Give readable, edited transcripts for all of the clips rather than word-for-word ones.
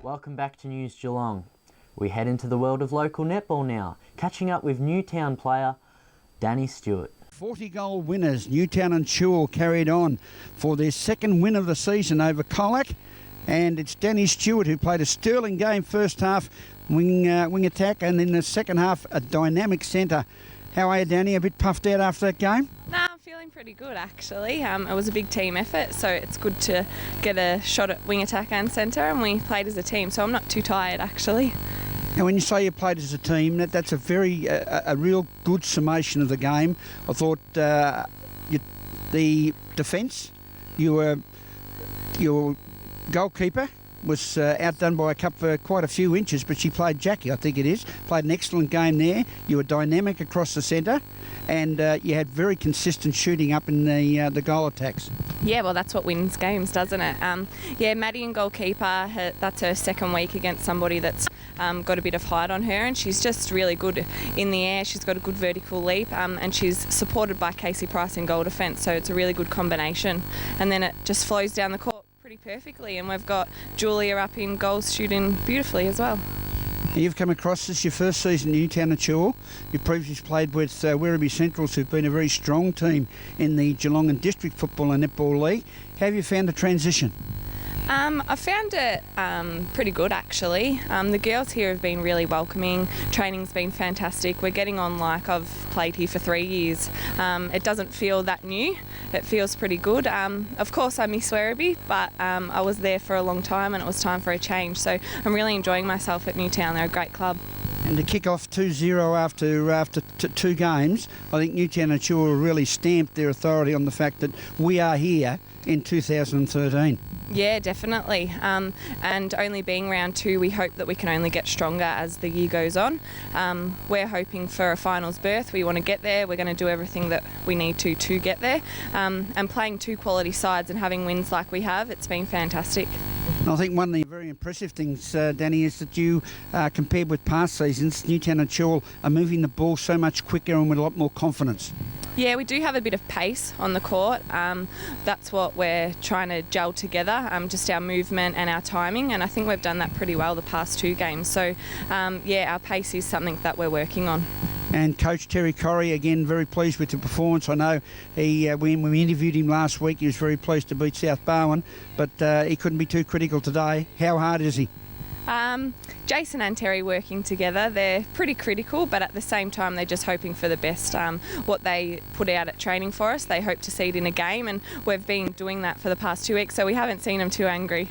Welcome back to News Geelong. We head into the world of local netball now, catching up with Newtown player Danni Stewart. 40-goal winners, Newtown and Chilwell carried on for their second win of the season over Colac. And it's Danni Stewart who played a sterling game first half, wing attack, and in the second half a dynamic centre. How are you, Danni? A bit puffed out after that game? No, I'm feeling pretty good actually. It was a big team effort, so it's good to get a shot at wing attack and centre, and we played as a team, so I'm not too tired actually. Now, when you say you played as a team, that's a very a real good summation of the game. I thought the defence, your goalkeeper was outdone by quite a few inches, but she played Jackie, I think it is. Played an excellent game there. You were dynamic across the centre, and you had very consistent shooting up in the goal attacks. Yeah, well, that's what wins games, doesn't it? Yeah, Maddie in goalkeeper, that's her second week against somebody that's got a bit of height on her, and she's just really good in the air. She's got a good vertical leap, and she's supported by Casey Price in goal defence, so it's a really good combination. And then it just flows down the court pretty perfectly, and we've got Julia up in goals shooting beautifully as well. You've come across this your first season in Newtown and Chilwell. You previously played with Werribee Centrals, who've been a very strong team in the Geelong and District Football and Netball League. How have you found the transition? I found it pretty good actually. The girls here have been really welcoming. Training's been fantastic. We're getting on like I've played here for 3 years. It doesn't feel that new. It feels pretty good. Of course I miss Werribee, but I was there for a long time and it was time for a change. So I'm really enjoying myself at Newtown. They're a great club. And to kick off 2-0 after two games, I think Newtown and Chilwell really stamped their authority on the fact that we are here in 2013. Yeah, definitely. And only being round 2, we hope that we can only get stronger as the year goes on. We're hoping for a finals berth. We want to get there. We're going to do everything that we need to get there. And playing 2 quality sides and having wins like we have, it's been fantastic. I think one of the very impressive things, Danni, is that you, compared with past seasons, Newtown and Chilwell are moving the ball so much quicker and with a lot more confidence. Yeah, we do have a bit of pace on the court. That's what we're trying to gel together, just our movement and our timing, and I think we've done that pretty well the past 2 games. So, yeah, our pace is something that we're working on. And Coach Terry Corrie, again, very pleased with the performance. I know when we interviewed him last week, he was very pleased to beat South Barwon, but he couldn't be too critical today. How hard is he? Jason and Terry working together, they're pretty critical, but at the same time they're just hoping for the best. What they put out at training for us, they hope to see it in a game, and we've been doing that for the past 2 weeks, so we haven't seen them too angry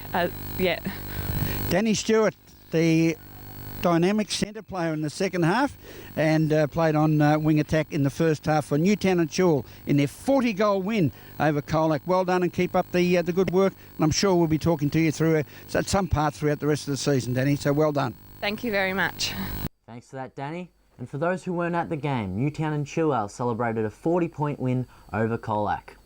yet. Danni Stewart, the dynamic centre player in the second half, and played on wing attack in the first half for Newtown and Chilwell in their 40-goal win over Colac. Well done, and keep up the good work. And I'm sure we'll be talking to you through at some part throughout the rest of the season, Danni. So well done. Thank you very much. Thanks for that, Danni. And for those who weren't at the game, Newtown and Chilwell celebrated a 40-point win over Colac.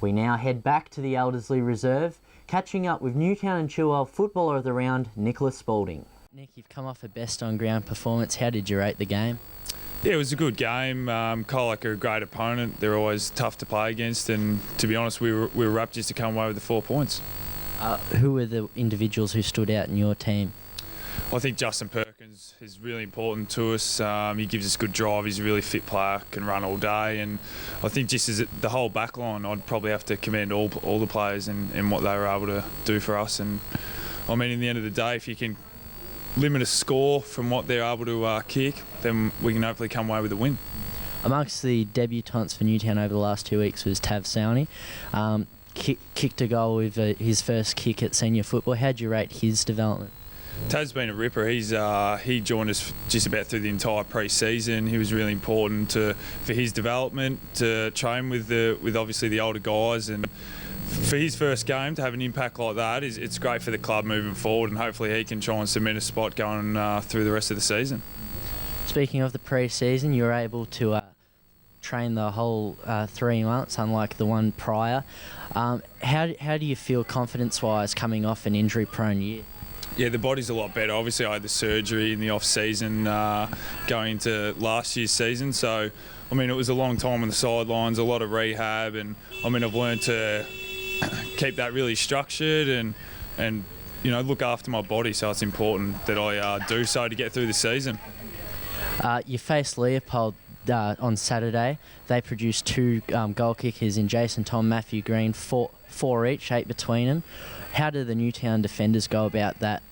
We now head back to the Elderslie Reserve, catching up with Newtown and Chilwell footballer of the round, Nicholas Spolding. Nick, you've come off a best on-ground performance. How did you rate the game? Yeah, it was a good game. Colac are a great opponent. They're always tough to play against, and to be honest, we were rapt just to come away with the 4 points. Who were the individuals who stood out in your team? I think Justin Perkins is really important to us. He gives us good drive. He's a really fit player, can run all day, and I think just as the whole back line, I'd probably have to commend all the players and what they were able to do for us. And I mean, in the end of the day, if you can limit a score from what they're able to kick, then we can hopefully come away with a win. Amongst the debutants for Newtown over the last 2 weeks was Tav Sawney. Kicked a goal with his first kick at senior football. How'd you rate his development? Tav's been a ripper. He joined us just about through the entire pre-season. He was really important for his development, to train with obviously the older guys, and for his first game to have an impact like that, it's great for the club moving forward, and hopefully he can try and cement a spot going through the rest of the season. Speaking of the pre-season, you were able to train the whole 3 months, unlike the one prior. How do you feel confidence-wise coming off an injury-prone year? Yeah, the body's a lot better. Obviously, I had the surgery in the off-season going into last year's season, so I mean, it was a long time on the sidelines, a lot of rehab, and I mean, I've learned to keep that really structured and look after my body. So it's important that I do so to get through the season. You faced Leopold on Saturday. They produced 2 goal kickers in Jason Tom, Matthew Green, four each, 8 between them. How do the Newtown defenders go about that?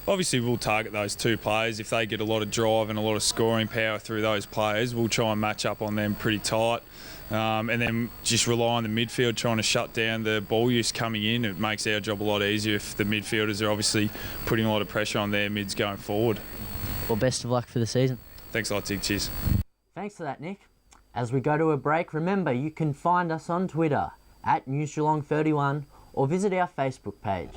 Obviously, we'll target those 2 players. If they get a lot of drive and a lot of scoring power through those players, we'll try and match up on them pretty tight. And then just rely on the midfield trying to shut down the ball use coming in. It makes our job a lot easier if the midfielders are obviously putting a lot of pressure on their mids going forward. Well, best of luck for the season. Thanks a lot, Tig. Cheers. Thanks for that, Nick. As we go to a break, remember you can find us on Twitter @NewsGeelong31 or visit our Facebook page.